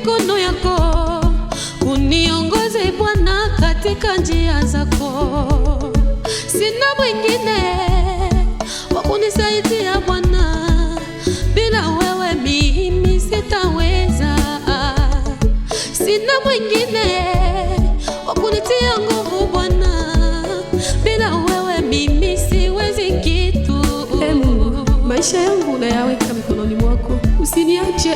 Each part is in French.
mikono yako, uniongoze Bwana katika njia zako. Sina mwingine wa kunisaidia Bwana, bila wewe mimi sitaweza. Sina mwingine wa kunitia nguvu Bwana, bila wewe mimi siwezi kitu. Mungu, maisha yangu nayaweka mikononi mwako. Usiniache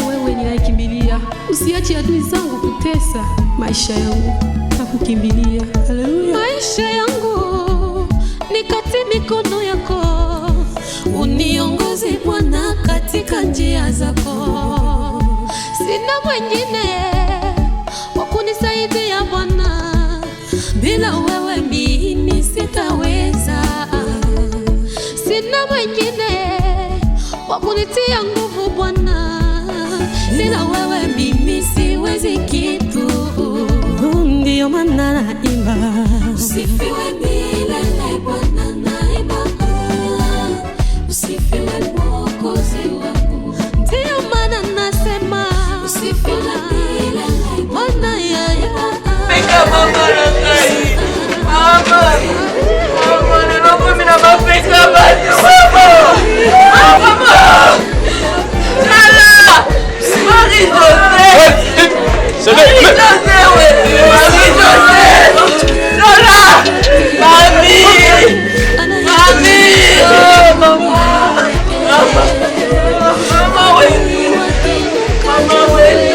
wewe ninayekimbilia. Usiache adui zangu kutesa maisha yangu na kukimbilia. Haleluya. Maisha yangu ni katika mikono yako, uniongoze Bwana katika njia zako. Sina mwingine wa kunisaidia Bwana, bila wewe mimi sitaweza. Sina mwingine wa kunitia nguvu Bwana, bila wewe mimi siwezi kitu. Ndio maana naimba usifiwe milele Bwana, naimba usifiwe Mwokozi wangu. Ndio maana nasema usifiwe milele Bwana, yeye peka mama rangai mama mama ninapo mina mapeka bali mama mama Nala Marie Joseph Marie Joseph Nala Mami mama mama wewe mama wewe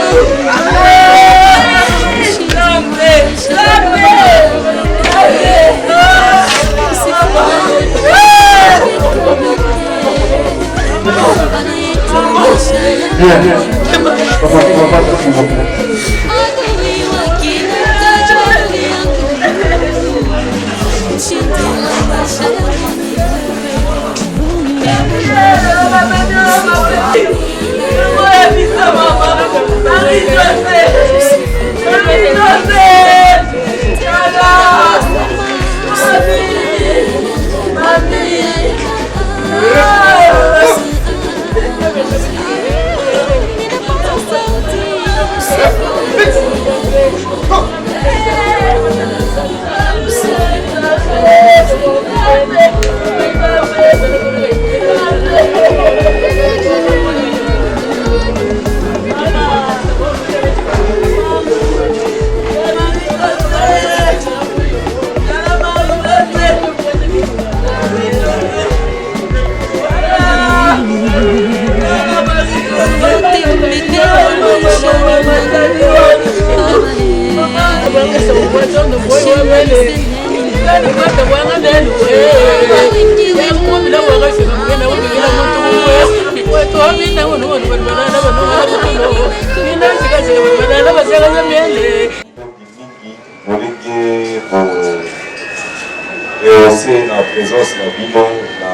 rehausser na présence na bino na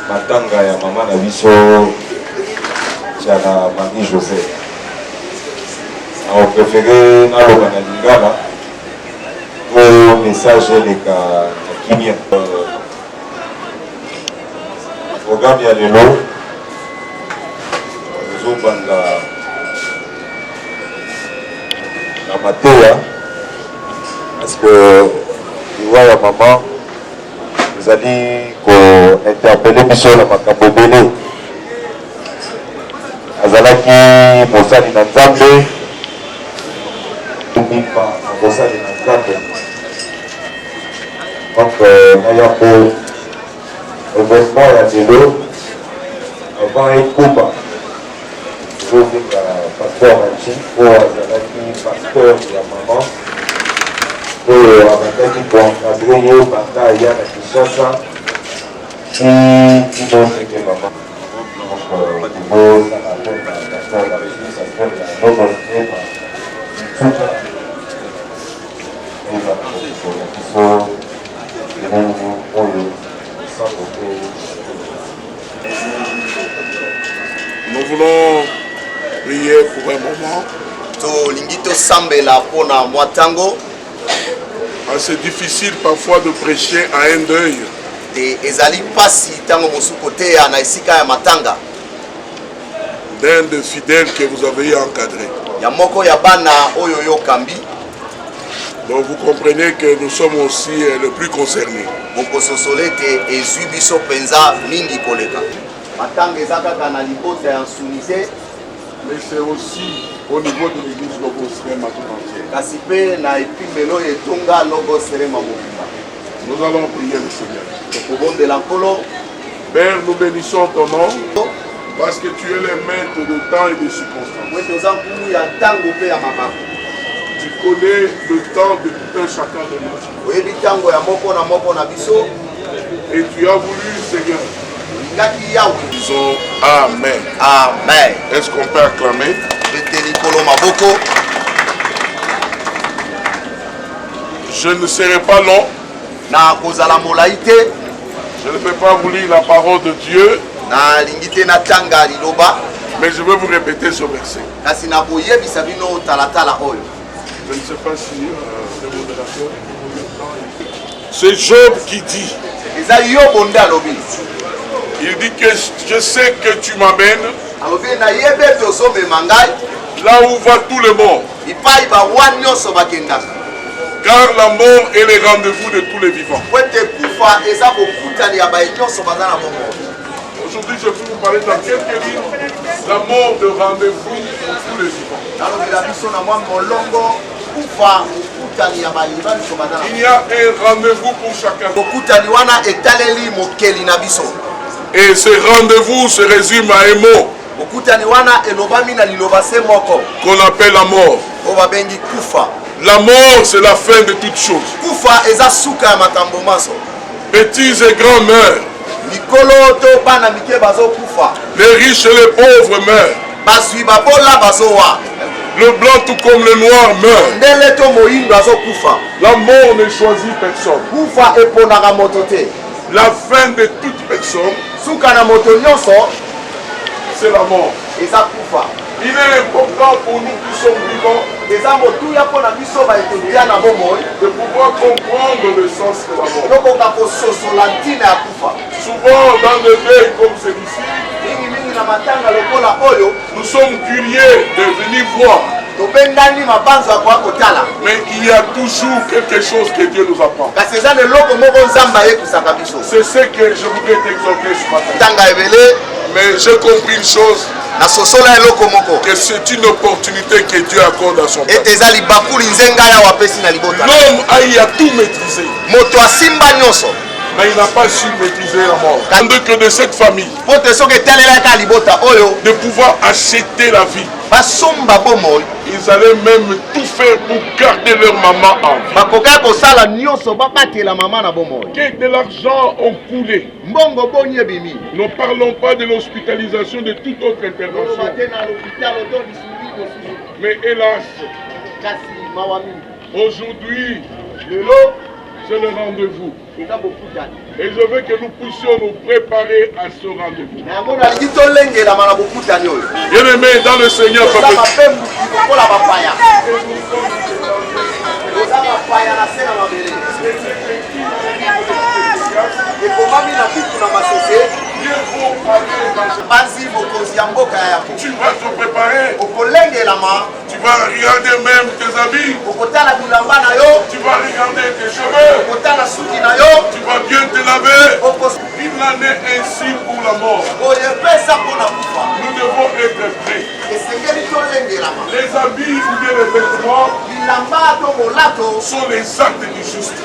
matanga ya mama na biso Tiana Marie Joseph. On préféré naloba na lingala pour message leka na kimia. Programme ya lelo zobanda na mateya parce que ya maman vous allez interpeller biso na makambo ebele. Azalaki mosali na Nzambe tumima mosali na Nzambe, donc nayambo événement ya lelo avant ekumba ozozinga pasteur Manchi oyo azalaki pasteur ya maman oyo abandaki koencadre ye banda ya na Kinshasa kino ndenge mama kozala mpona pasteur na biso na nobote tuta eza na biso elongo oyo sangote. Nous voulons prier pour un moment. Tolingito sambela pona mwatango. C'est difficile parfois de prêcher à un deuil. Ezali pasi tango musukote ya na isika ya matanga. d'un de fidèles que vous avez encadré. Yamoko Yabana Oyoyo Kambi. Donc vous comprenez que nous sommes aussi le plus concernés. Boko Sosolete et Zubiso Penza Mingi Koleka. Matanga Zaka Kanalibota et Ansunise. Mais c'est aussi au niveau de l'église Logo Serema tout entière. Kasipe na Epimelo et Tonga Logo Serema Mobimba. Nous allons prier le Seigneur. Au bon de l'Ankolo. Père, nous bénissons ton nom parce que tu es le maître de temps et de circonstances. Tu connais le temps de tout un chacun de nous. Et tu as voulu, Seigneur. Disons Amen. Amen. Est-ce qu'on peut acclamer? Je ne serai pas long. Je ne peux pas vous lire la parole de Dieu. Mais je vais vous répéter ce verset. Je ne sais pas si le modérateur. C'est Job qui dit. Il dit que je sais que tu m'amènes là où va tout le monde. Car la mort est le rendez-vous de tous les vivants. Aujourd'hui, je vais vous parler dans quelques lignes la mort de rendez-vous pour tous les vivants. Il y a un rendez-vous pour chacun. Et ce rendez-vous se résume à un mot qu'on appelle la mort. La mort, c'est la fin de toutes choses. Petits et grands meurent. Les riches et les pauvres meurent. Le blanc tout comme le noir meurt. La mort ne choisit personne. La fin de toute personne, c'est la mort. Il est important pour nous qui sommes vivants de pouvoir comprendre le sens de la mort. Souvent dans des deuils comme celui-ci, nous sommes curieux de venir voir. Mais il y a toujours quelque chose que Dieu nous apprend. C'est ce que je voudrais t'exhorter ce matin. Mais j'ai compris une chose, que c'est une opportunité que Dieu accorde à son peuple. L'homme a tout maîtrisé, mais il n'a pas su maîtriser la mort. Tandis que de cette famille, de pouvoir acheter la vie, ils allaient même tout faire pour garder leur maman en vie. Que de l'argent ont coulé. Ne parlons pas de l'hospitalisation, de toute autre intervention. Mais hélas, aujourd'hui, c'est le rendez-vous. Et je veux que nous puissions nous préparer à ce rendez-vous. Bien-aimés dans le Seigneur, tu vas te préparer. Tu vas regarder même tes habits. Tu vas regarder tes cheveux. Tu vas bien te laver. Il en est ainsi pour la mort. Nous devons être prêts. Les habits ou bien les vêtements sont les actes du juste.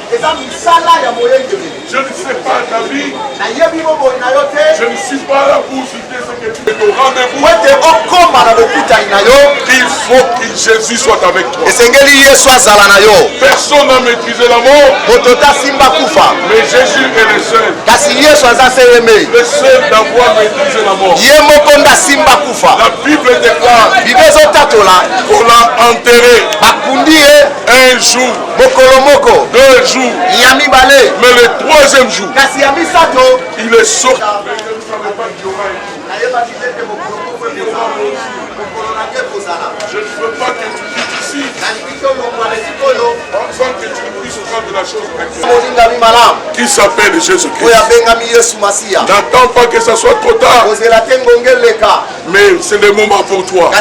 Je ne sais pas ta vie. Je ne suis pas là pour citer ce que tu es au rendez-vous. Il faut que Jésus soit avec toi. Personne n'a maîtrisé la mort. Mais Jésus est le seul. Le seul d'avoir maîtrisé la mort. La Bible déclare qu'on l'a enterré un jour, 2 jours, mais le 3e jour, il est sorti. Je ne veux pas que tu quittes ici ici, afin que tu puisses prendre la chose qui s'appelle Jésus-Christ. N'attends pas que ça soit trop tard, mais c'est le moment pour toi.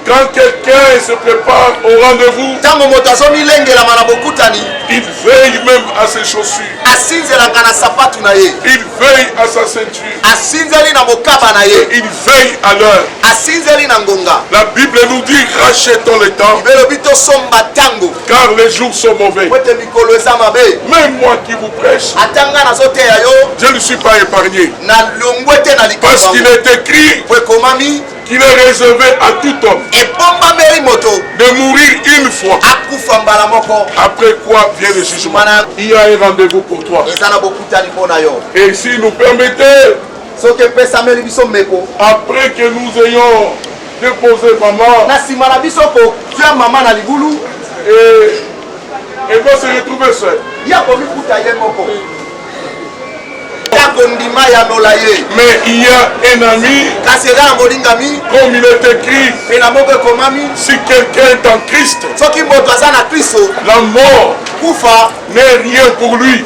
Quand quelqu'un se prépare au rendez-vous, il veille même à ses chaussures, il veille à sa ceinture, il veille à l'heure. La Bible nous dit rachetons le temps, car les jours sont mauvais. Même moi qui vous prêche, je ne suis pas épargné, parce qu'il est écrit qu'il est réservé à tout homme de mourir une fois, après quoi vient le jugement. Il y a un rendez-vous pour toi. Et si nous permettez, après que nous ayons déposé maman, elle va se retrouver seule. Mais il y a un ami, comme il est écrit, si quelqu'un est en Christ, la mort n'est rien pour lui,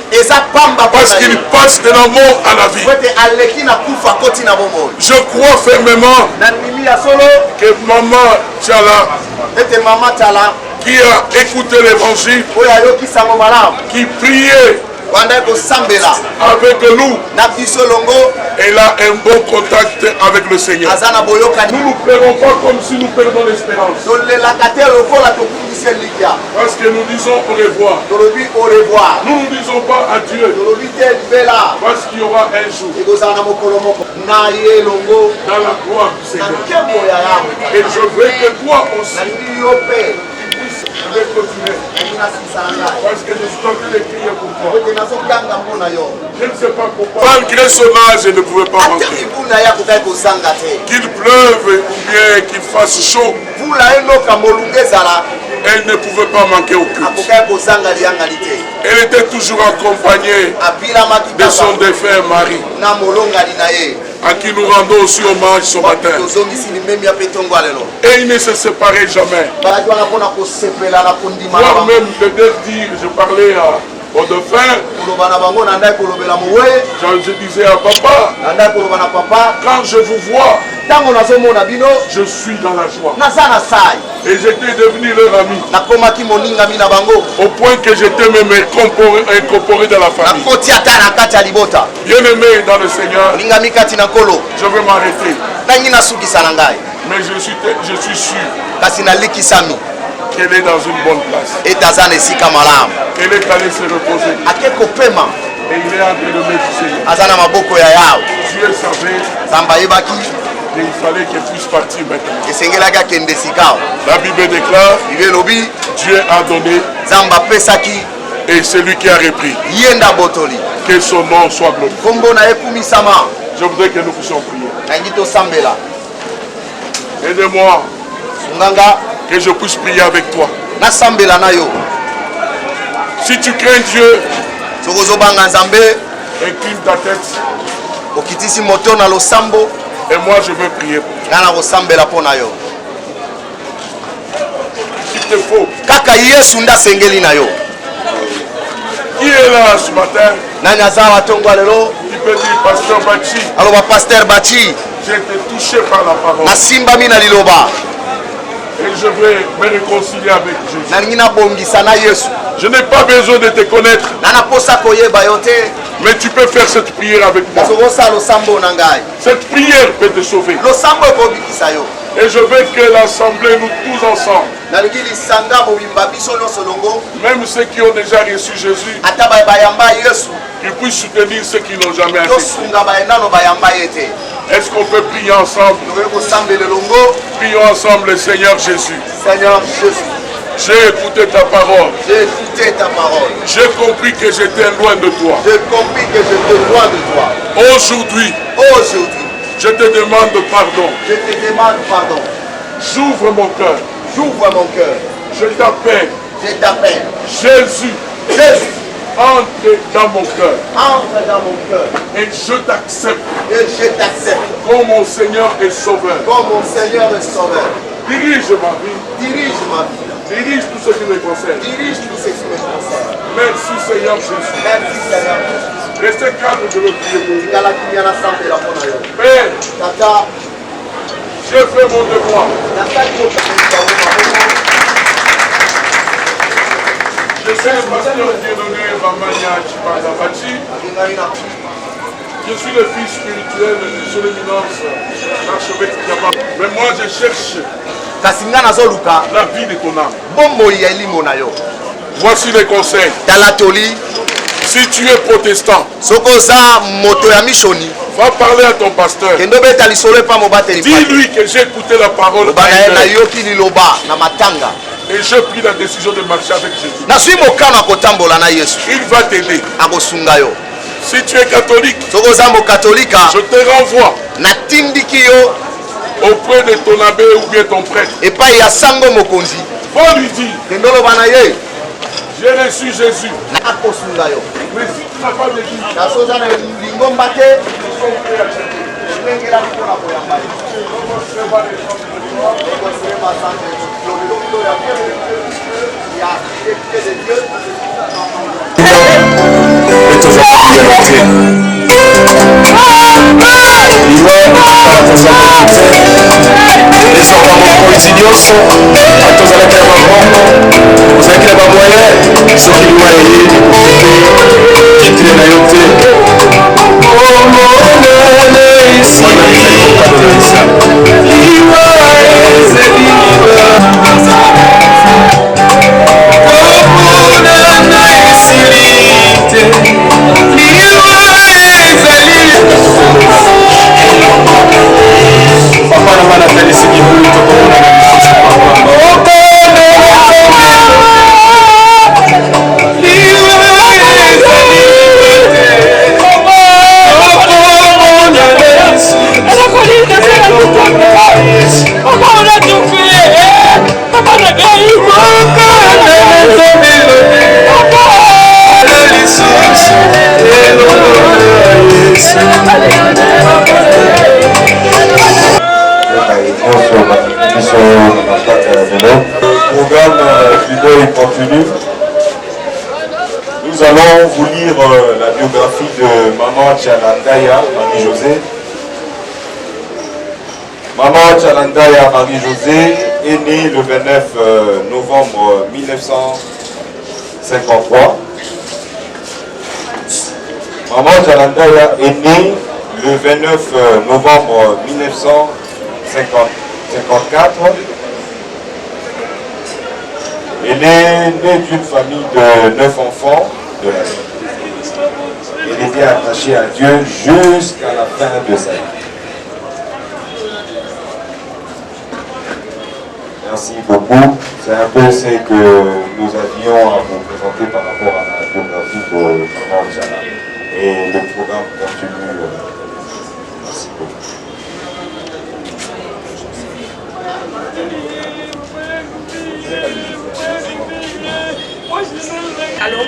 parce qu'il passe de la mort à la vie. Je crois fermement que maman Tchala, qui a écouté l'évangile, qui priait avec nous, elle a un bon contact avec le Seigneur. Nous ne pleurons pas comme si nous perdons l'espérance, parce que nous disons au revoir. Nous ne disons pas adieu, parce qu'il y aura un jour dans la gloire du Seigneur. Et je veux que toi aussi je vais continuer, parce que je suis en train de crier pour toi. Je ne sais pas pourquoi, malgré son âge, je ne pouvais pas manquer. Qu'il pleuve ou bien qu'il fasse chaud, elle ne pouvait pas manquer au culte. Elle était toujours accompagnée de son défunt mari, à qui nous rendons aussi hommage ce matin. Et ils ne se séparaient jamais. Moi-même, de dire, je parlais au dauphin, je disais à papa, quand je vous vois, je suis dans la joie. Et j'étais devenu leur ami, au point que j'étais même incorporé dans la famille. Bien aimé dans le Seigneur, je vais m'arrêter. Mais je suis sûr qu'elle est dans une bonne place. Elle est allée se reposer. Et il est en train de méditer. Dieu savait, et il fallait qu'elle puisse partir maintenant. La Bible déclare, Dieu a donné et c'est lui qui a repris. Que son nom soit glorifié. Je voudrais que nous puissions prier. Aide-moi que je puisse prier avec toi. Si tu crains Dieu, incline ta tête. Et moi je veux prier pour toi. Il te faut. Qui est là ce matin? Tu peux dire Pasteur Bachi. J'ai été touché par la parole. Et je vais me réconcilier avec Jésus. Je n'ai pas besoin de te connaître, mais tu peux faire cette prière avec moi. Cette prière peut te sauver. Et je veux que l'assemblée, nous tous ensemble, même ceux qui ont déjà reçu Jésus, qu'ils puissent soutenir ceux qui n'ont jamais accepté. Est-ce qu'on peut prier ensemble? Prions ensemble le Seigneur Jésus. Seigneur Jésus. J'ai écouté ta parole. J'ai écouté ta parole. J'ai compris que j'étais loin de toi. J'ai compris que j'étais loin de toi. Aujourd'hui, je te demande pardon. Je te demande pardon. J'ouvre mon cœur. J'ouvre mon cœur. Je t'appelle. Je t'appelle. Jésus. Jésus. Entre dans mon cœur. Entre dans mon cœur. Et je t'accepte. Et je t'accepte. Comme mon Seigneur et Sauveur. Comme mon Seigneur et Sauveur. Dirige ma vie. Dirige ma vie. Dirige tout ce qui me concerne. Dirige tout ce qui me concerne. Merci Seigneur Jésus. Merci Seigneur Jésus. Restez calme, je veux prier pour vous. Père, Tata, je fais mon devoir. Je suis le pasteur Dieudonné Bamania Chibanda-Bachi. Je suis le fils spirituel de son éminence, l'archevêque Diaba. Mais moi je cherche la vie de ton âme. Voici les conseils. Si tu es protestant, va parler à ton pasteur. Dis-lui que j'ai écouté la parole et j'ai pris la décision de marcher avec Jésus. Il va t'aider. Si tu es catholique, je te renvoie auprès de ton abbé ou bien ton prêtre. Va lui dire, j'ai reçu Jésus. Mais si tu n'as pas d'église, nous sommes prêts à t'aider. Continue. Nous allons vous lire la biographie de Maman Chalandaya Marie-José. Maman Chalandaya Marie-José est née le 29 novembre 1953. Maman Chalandaya est née le 29 novembre 1954. Elle est née d'une famille de 9 enfants de la vie. Elle était attachée à Dieu jusqu'à la fin de sa vie. Merci beaucoup. C'est un peu ce que nous avions à vous présenter par rapport à la biographie de Maman Tchala. Et le programme continue. Merci beaucoup. Allô?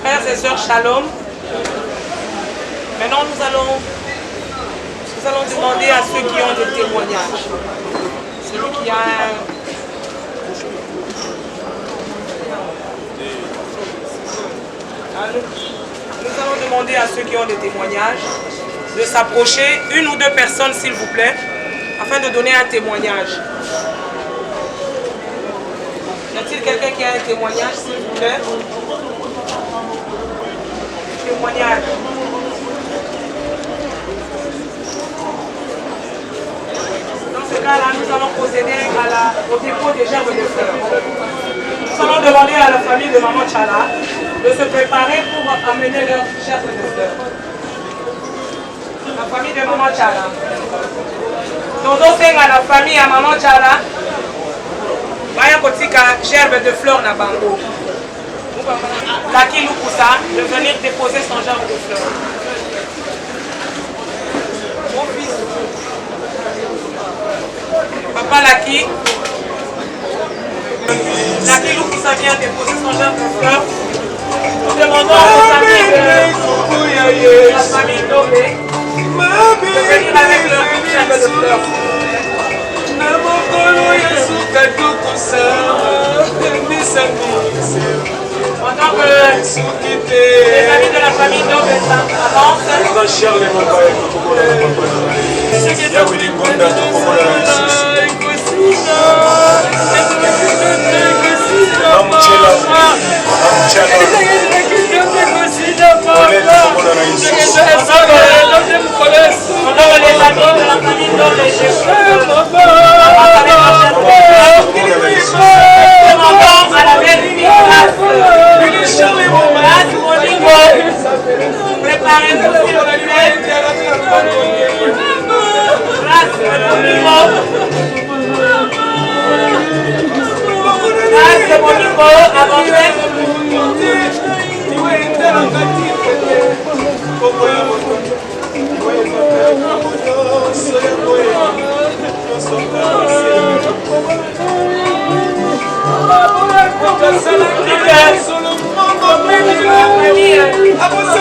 Frères et sœurs, shalom. Maintenant, nous allons demander à ceux qui ont des témoignages. Celui qui a Nous allons demander à ceux qui ont des témoignages de s'approcher, une ou deux personnes s'il vous plaît, afin de donner un témoignage. Y a-t-il quelqu'un qui a un témoignage, s'il vous plaît? Témoignage. Dans ce cas-là, nous allons procéder au dépôt des gerbes de fleurs. Nous allons demander à la famille de Maman Tchala de se préparer pour amener leurs gerbes de fleurs. La famille de Maman Tchala. Nous allons faire à la famille à Maman Tchala. Baya kotika gerbe de fleurs na bango. Laki Lukusa de venir déposer son gerbe de fleurs. Mon fils. Papa Laki. Laki Lukusa vient déposer son gerbe de fleurs. Nous demandons à la famille de la famille Domé de venir avec Pendant que les amis de la famille d'Obesa avancent, demandons à la mère préparez-vous s'il vous plaît. Grâce mon niveau, avancez.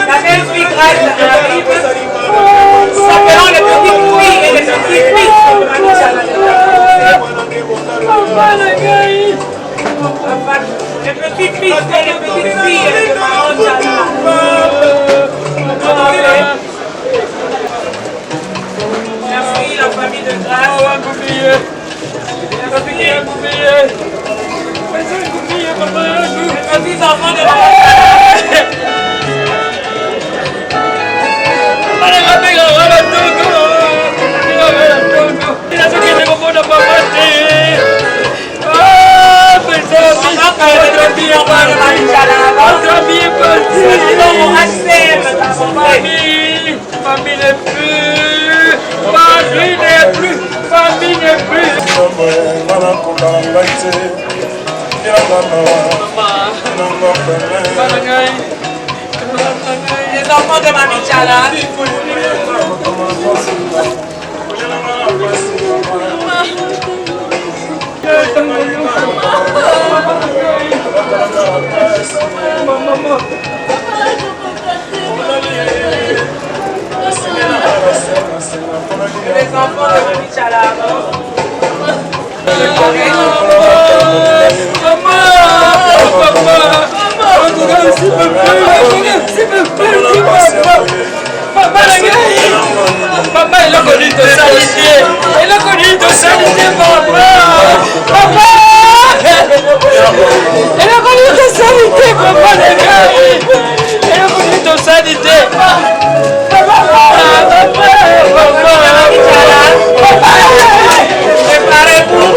La belle-fille Grace arrive, s'appelant les petites filles et les petits fils. Les petits fils et les petites filles de Maman Tchala. Merci la famille de Grace. Les petits enfants de Maman les enfants de Mamie Tchala. Les enfants de Mamie Tchala. Papa, il a connu de salité. Il a connu de salité, papa. Papa, il a connu de salité, papa, les gars. Il a connu de salité. Papa, préparez-vous.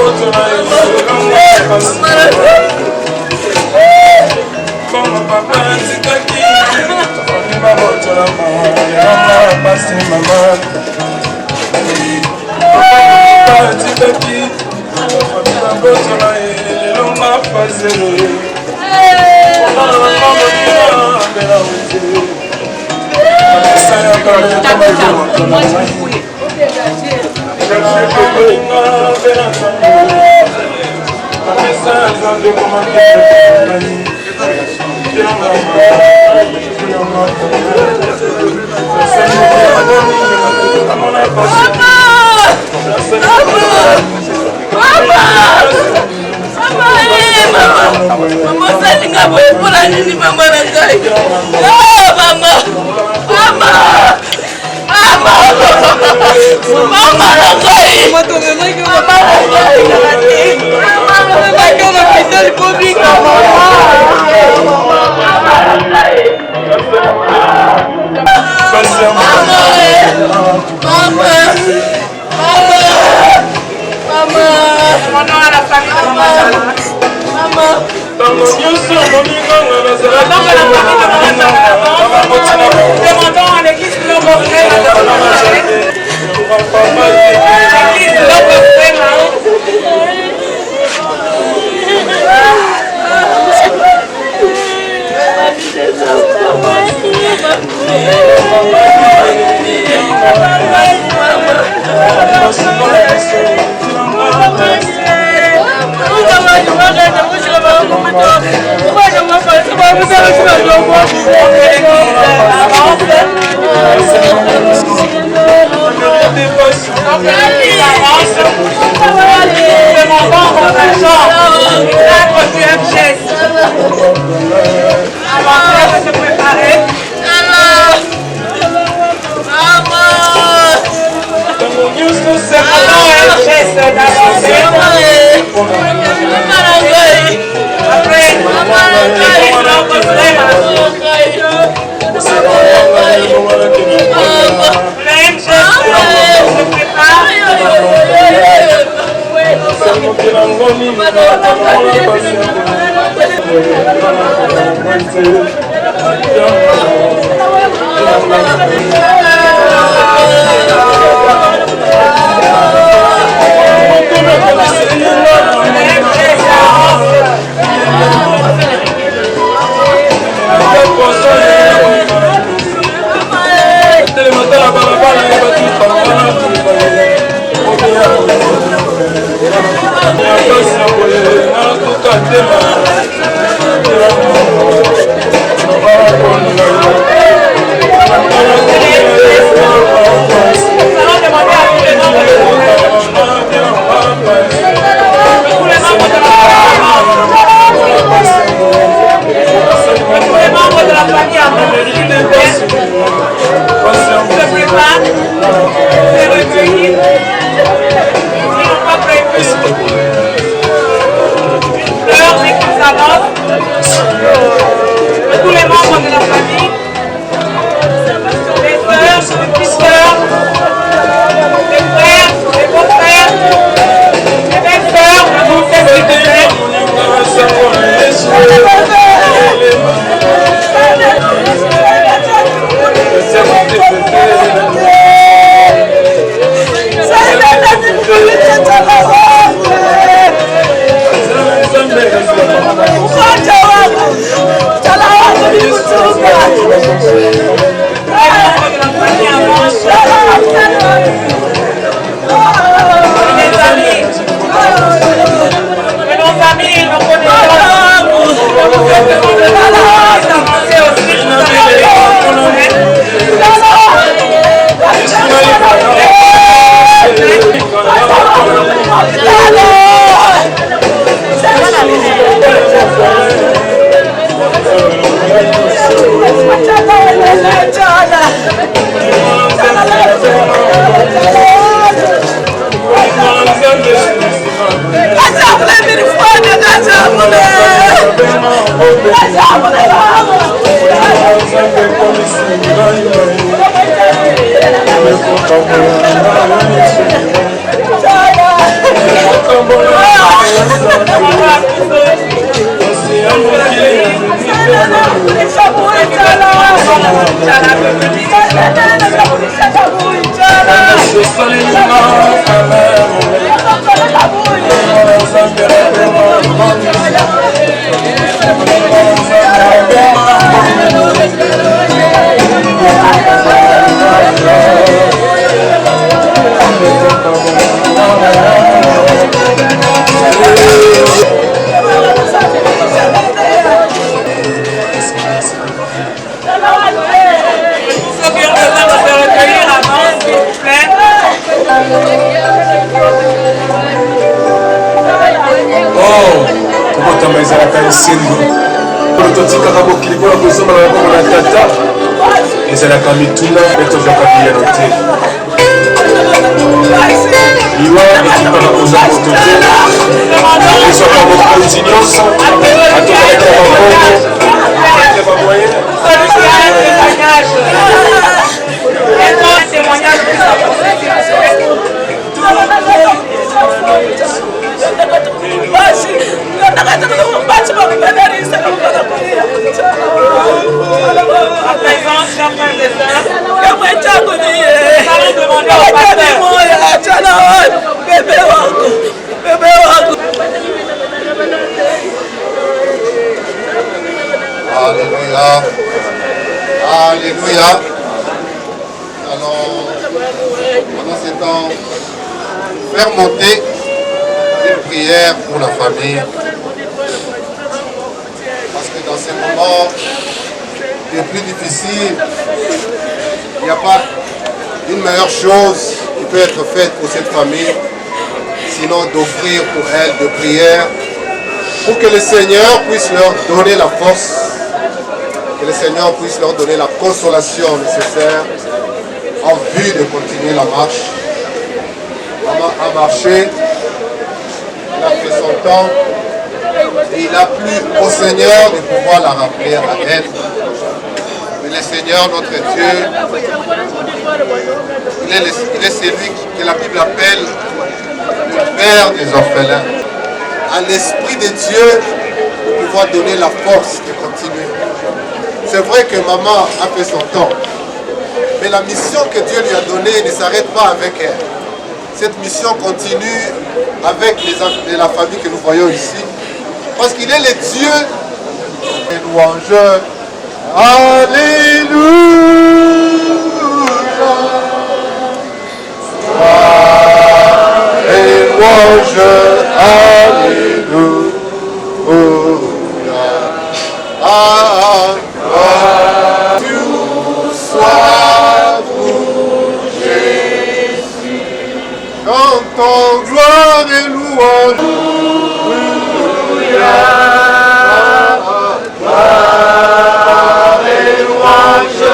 Demandons à l'église de Okay. Alléluia. Alors, pendant ce temps, faire monter une prière pour la famille. Parce que dans ces moments les plus difficiles, il n'y a pas une meilleure chose qui peut être faite pour cette famille, sinon d'offrir pour elle de prières, pour que le Seigneur puisse leur donner la force, que le Seigneur puisse leur donner la consolation nécessaire en vue de continuer la marche, à marcher temps et il a plu au Seigneur de pouvoir la rappeler à elle. Mais le Seigneur, notre Dieu, il est celui que la Bible appelle le Père des orphelins. À l'Esprit de Dieu pour pouvoir donner la force de continuer. C'est vrai que maman a fait son temps, mais la mission que Dieu lui a donnée ne s'arrête pas avec elle. Cette mission continue avec la famille que nous voyons ici, parce qu'il est le Dieu des louanges. Alléluia. Louange, alléluia. Dieu soit pour Jésus. Chantons gloire et louange. Alléluia. Gloire et louange,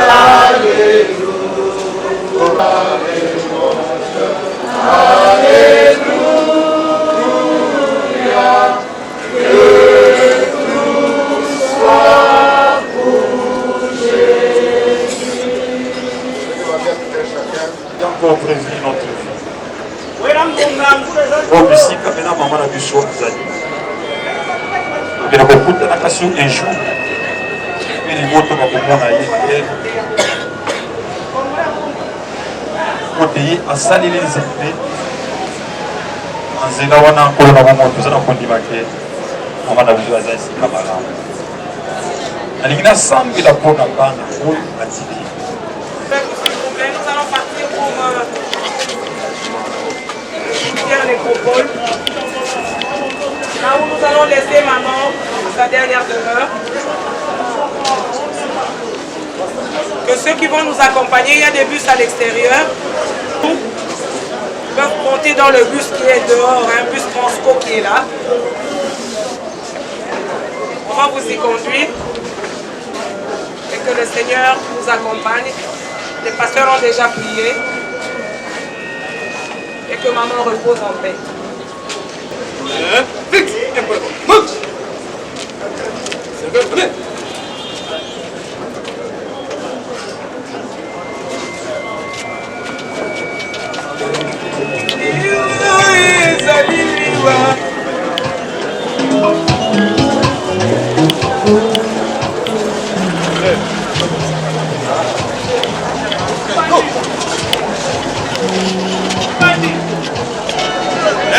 alléluia. Encore prévenir notre vie. Bon, ici, quand même, maman a vu sur les années. Il y a beaucoup de natation un jour. Il y a beaucoup de monde à y aller. Pour payer à salir les années. En Zégawana, encore dans le monde, nous allons continuer à faire. Maman a vu à Zaïs, camarade. Il y a 100 000 apôtres à Bana pour la Tibi. Nous allons partir pour faire l'écropole. Là où nous allons laisser maman sa dernière demeure. Que ceux qui vont nous accompagner, il y a des bus à l'extérieur. Ils peuvent monter dans le bus qui est dehors, un bus Transco qui est là. On va vous y conduire. Et que le Seigneur nous accompagne. Les pasteurs ont déjà prié. Et que maman repose en paix.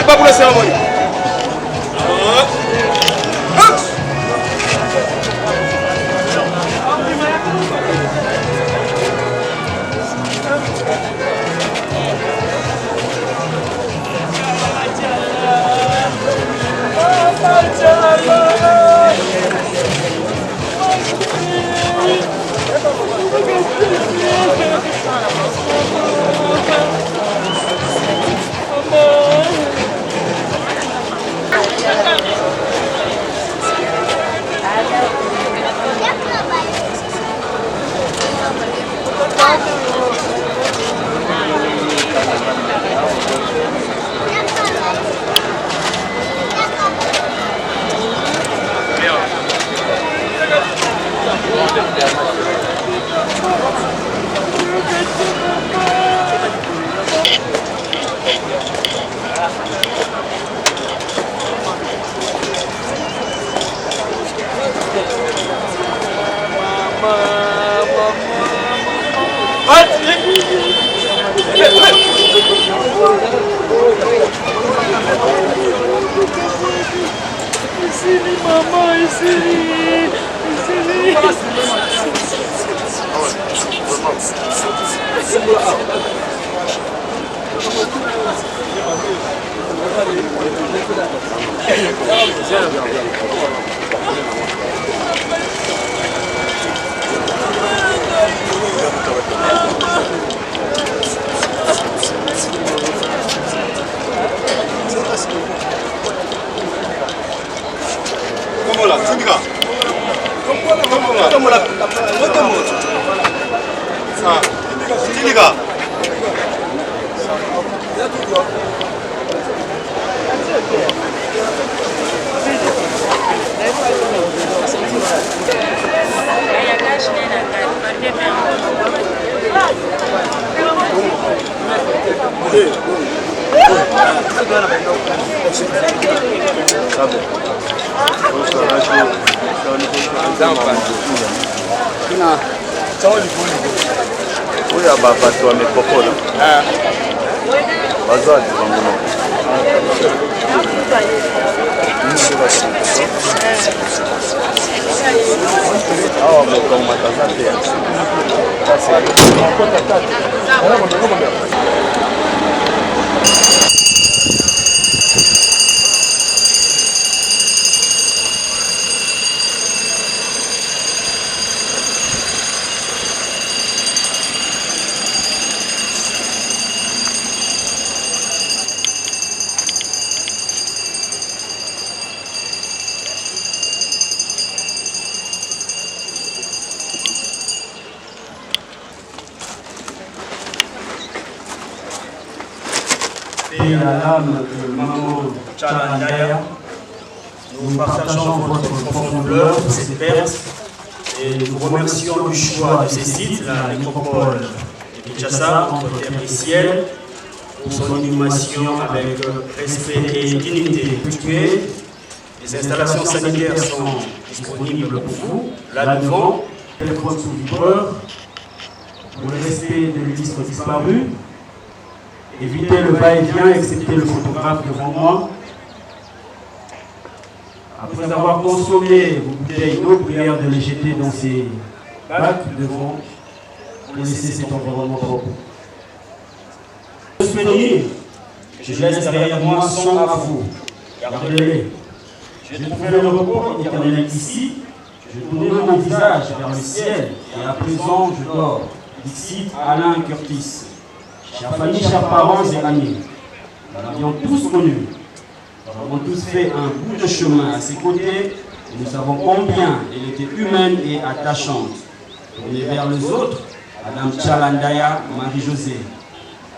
Pas pour la cérémonie. Oyo bato wamepokola bazwadi bango awa bokomata za te Et à l'âme de Maman Tchalandaya, nous partageons votre profonde douleur pour cette perte et nous remercions du choix de ces sites, la nécropole de Kinshasa, entre terre et ciel, pour son inhumation avec respect et dignité mutuelle. Les installations sanitaires sont disponibles pour vous, là devant, téléphone sous vibreur, pour le respect de l'illustre disparu. Évitez le va-et-vient, excepté le photographe devant moi. Après avoir consommé vos bouteilles d'eau, prière de les jeter dans ces bacs devant pour laisser cet environnement propre. Le souvenir que je laisse derrière moi sont à vous. Gardez-les. J'ai trouvé le repos éternel ici. Je tournais mon visage vers le ciel et à présent je dors. Ici, Alain Curtis. Chers familles, chers parents et amis, nous l'avions tous connu. Nous avons tous fait un bout de chemin à ses côtés et nous savons combien elle était humaine et attachante. Tournée vers les autres, Madame Tchalandaya, Marie-Josée,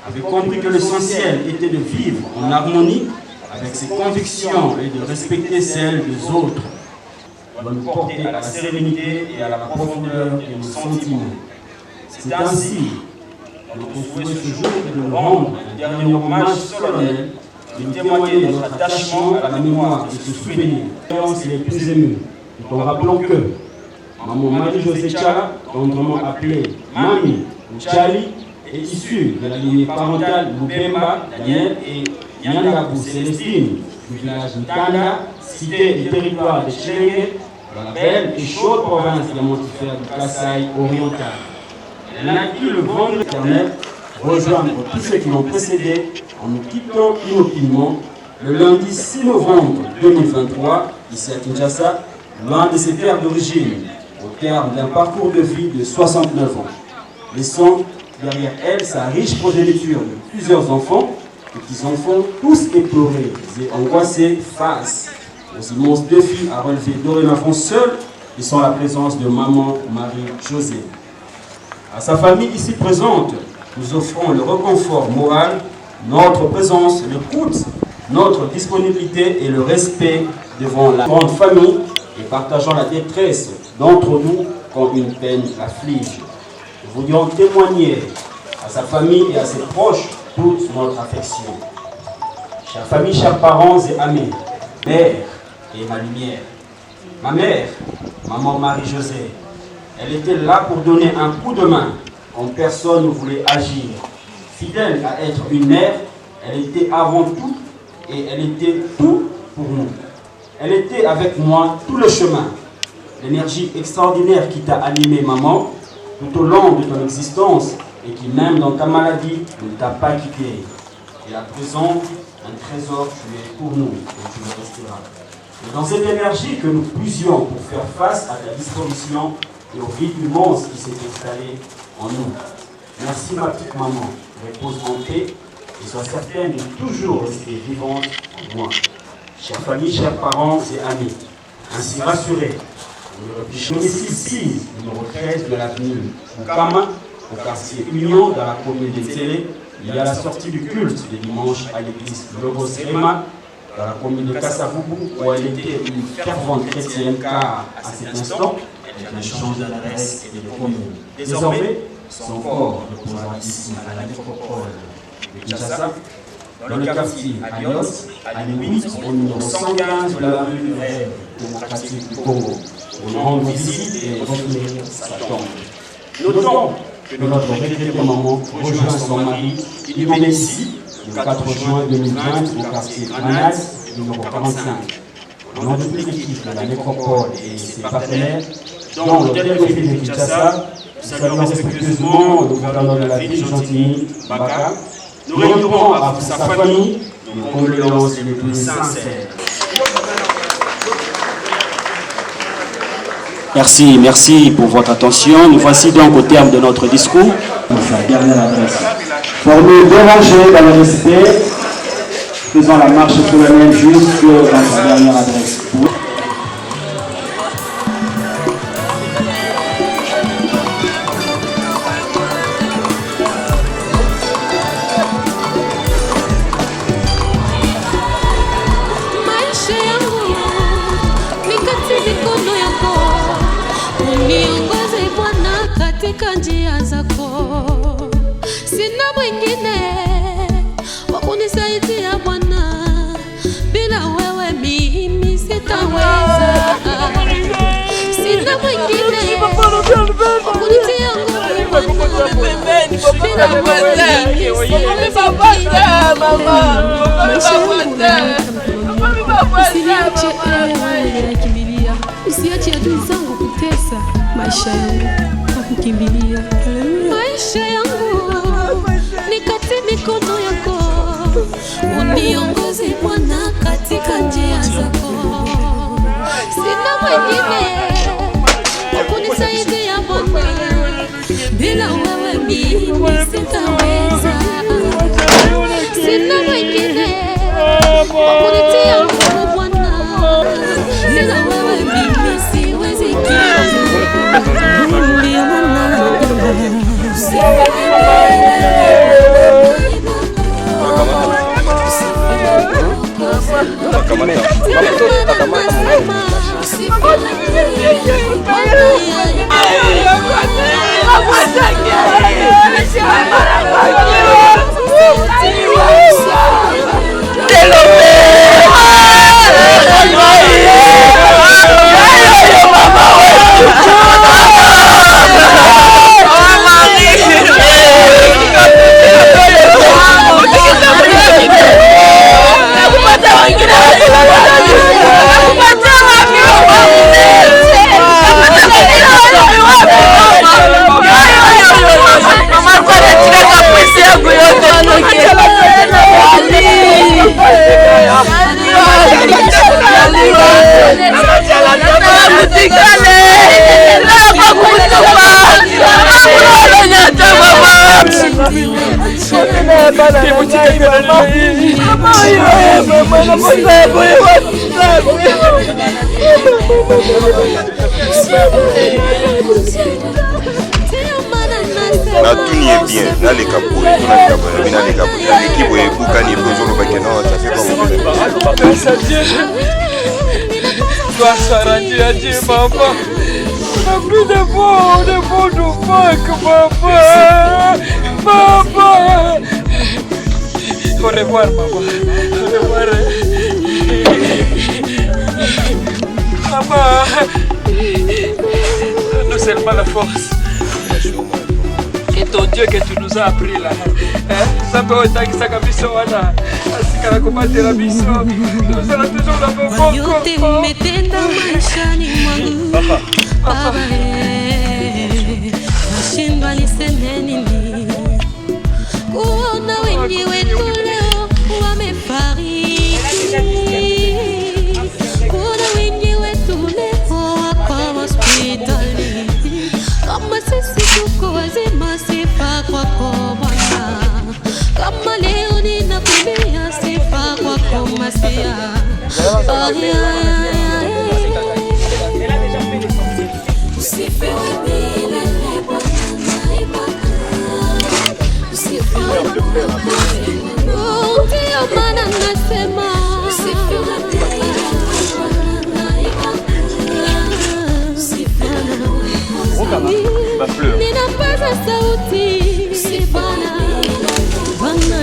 avait compris que l'essentiel était de vivre en harmonie avec ses convictions et de respecter celles des autres. Elle doit nous porter à la sérénité et à la profondeur de nos sentiments. C'est ainsi notre souhait ce jour est de rendre un dernier hommage solennel et de témoigner de notre attachement à la mémoire de ce souvenir. C'est les plus émus, tout en rappelant que Maman Marie-Josée Tchala, tendrement appelée Mami ou Tchali, est issue de la lignée parentale Lubemba, Daniel et Nyangabou Célestine, du village Ntanda, cité et territoire de Chélégué, dans la belle et chaude province diamantifère du Kasaï oriental. Elle a acquis le vendredi éternel, rejoindre tous ceux qui l'ont précédé en nous quittant inutilement le lundi 6 novembre 2023, ici à Kinshasa, loin de ses terres d'origine, au terme d'un parcours de vie de 69 ans, laissant derrière elle sa riche progéniture de plusieurs enfants, petits-enfants, tous éplorés et angoissés face aux immenses défis à relever dorénavant seuls et sans la présence de Maman Marie-Josée. À sa famille ici présente, nous offrons le réconfort moral, notre présence, l'écoute, notre disponibilité et le respect devant la grande famille et partageant la détresse d'entre nous quand une peine afflige. Nous voulions témoigner à sa famille et à ses proches toute notre affection. Chère famille, chers parents et amis, mère et ma lumière. Ma mère, Maman Marie-Josée, elle était là pour donner un coup de main quand personne ne voulait agir. Fidèle à être une mère, elle était avant tout et elle était tout pour nous. Elle était avec moi tout le chemin. L'énergie extraordinaire qui t'a animé, maman, tout au long de ton existence et qui, même dans ta maladie, ne t'a pas quitté. Et à présent, un trésor, tu es pour nous et tu le resteras. Et dans cette énergie que nous puisions pour faire face à ta disparition et au vide immense qui s'est installé en nous. Merci ma petite maman, repose en paix et sois certaine de toujours rester vivante pour moi. Chère famille, chers parents et amis, ainsi rassurés, je me suis numéro 13 de l'avenue Fukama, au quartier Union, dans la commune de Télé. Il y a la sortie du culte de dimanche à l'église Logos Rema, dans la commune de Kassaboubou, où elle était une fervente chrétienne, car à cet instant, elle change d'adresse et de commune. Désormais, son corps reposera ici à la nécropole de Kinshasa, dans le quartier Agnos, à Louis, au numéro 115 de la rue démocratique du Congo, pour nous rendre visite et retenir sa tombe. Notons que notre regrettée maman rejoint son mari, qui est ici, le 4 juin 2020, au quartier Grenade, numéro 45. Au nom de toute l'équipe de la nécropole et ses partenaires, dont l'hôtel de ville de Kinshasa, nous saluons respectueusement le gouverneur de la ville, Gentilly Baka. Nous rendons à sa famille nos condoléances les plus sincères. Merci pour votre attention. Nous voici donc au terme de notre discours. Sa dernière adresse. Formez deux rangées dans le respect, faisant la marche solennelle jusque dans sa dernière adresse. Njia zako sina mwingine wa kunisaidia Bwana, bila wewe mimi sitaweza. Sina mwingine wa kunitia nguvu Bwana, bila wewe mimi sitaweza. Usiache adui zangu kutesa maisha yangu, kukimbilia maisha yangu ni katika mikono yako, uniongoze Bwana katika njia zako. Sina mwingine wa kunisaidia Bwana, bila wewe mimi sitaweza. Sina mwingine wa kunitia nguvu Bwana, bila wewe mimi siwezi kitu. Na tout n'y est bien, là les capouilles, l'équipe est boucanier, besoin de baquenon, ça fait comme Grâce à Dieu, grâce à Dieu, papa. On n'a plus de bon de papa, papa. Au revoir, maman. Au revoir. Maman, nous seulement la force. Et ton Dieu que tu nous as appris là. Ça peut être que ça a mis sur la. Ainsi qu'à la commande de la mission. Nous allons toujours la bonne. Papa. Papa. Nashindwa niseme nini kuona wengi wetu leo wamefariki, kuona wengi wetu leo wako hospitali. Kama sisi tuko wazima, sifa kwako Bwana. Kama leo ninakumbia, sifa kwako Masia. Ndio maana nasema ninapaza sauti sifana Bwana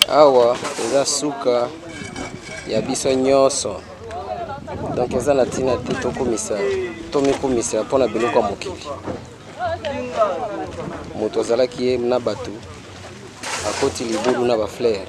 awa eza suka ya biso nyonso donc eza na ntina te tomikumisa mpona biloko ya mokili moto azalaki ye na bato akoti libulu na bafleur